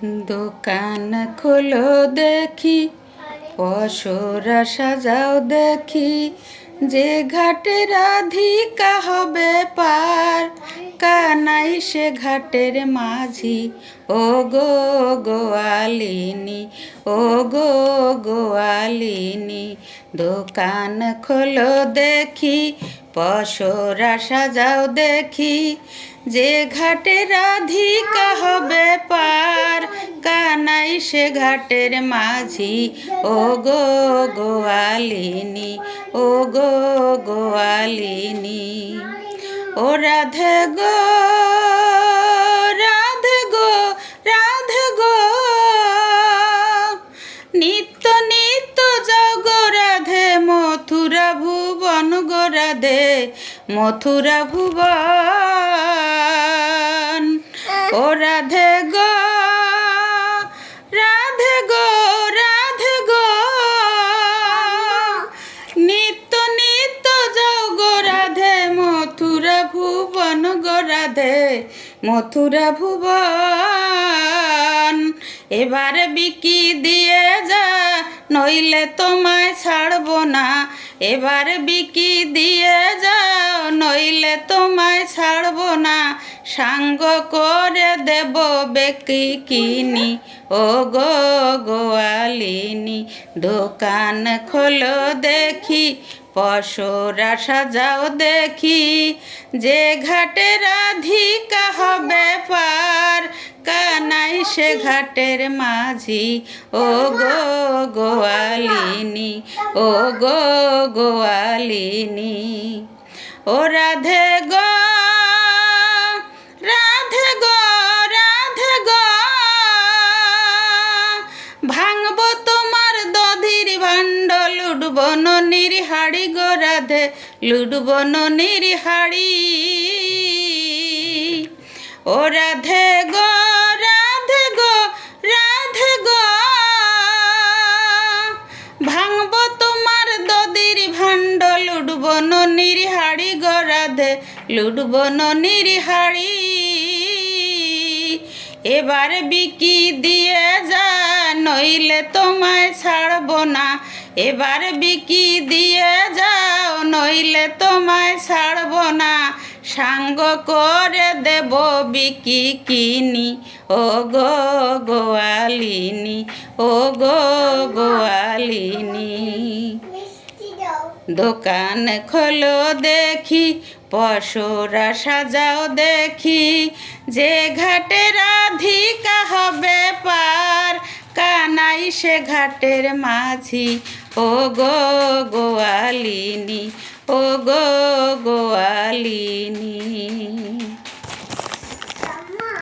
দোকান খোলো দেখি, পশুরা সাজাও দেখি, যে ঘাটে রাধিকা হবে পার, কানাই সে ঘাটের মাঝি। ও গো গোয়ালিনী, ও গো গোয়ালিনী, দোকান খোলো দেখি, পশুরা সাজাও দেখি, যে ঘাটে রাধিকা হবে পার, কানাই সে ঘাটের মাঝি। ও গো গোয়ালিনী, ও গো গোয়ালিনী, ও রাধে গো রাধে গো রাধে গো, নিত্য নিত্য যাও গো রাধে, মথুরা ভুবন গো রাধে, মথুরা ভুবন। ও রাধে গো রাধে গো রাধে গো, নিত্য নিত্য যাও গো রাধে, মথুরা ভুবন গো রাধে, মথুরা ভুবন। এবারে বিকি দিয়ে যা, নইলে তোমায় ছাড়বো না, এবারে বিকি দিয়ে যাও, নইলে তোমায় ছাড়বো না, সাঙ্গ করে দেব বেকি কিনি। ও গো গোয়ালিনী, দোকান খোলো দেখি, পশুরা সাজাও দেখি, যে ঘাটে রাধিকা হবে পার, কানাই সে ঘাটের মাঝি। ও গো গোয়ালিনী, ও গো গোয়ালিনী, ও রাধে গো রাধে গো রাধে গো, ভাঙব তোমার দধির ভাণ্ড, লুটব ননির হাড়ি গো রাধে, লুটব ননির হাড়ি। ও রাধে গো রাধে গো রাধে গো, ভাঙব তোমার দধির ভাণ্ড, লুটব ননির হাড়ি গো রাধে, লুটব ননির হাড়ি। এবার বিকি দিয়ে যা, নইলে তোমায় ছাড়বো না, এবার বিকি দিয়ে যাও, নইলে তোমায় ছাড়বো না, সাঙ্গ করে দেব বিকি কিনি। ও গো গোয়ালিনী, ও গো গোয়ালিনী, দোকান খোলো দেখি, পশুরা সাজাও দেখি, যে ঘাটে রাধিকা হবে পার, কানাই সে ঘাটের মাঝি। ও গো গোয়ালিনী, ও গো গোয়ালিনী।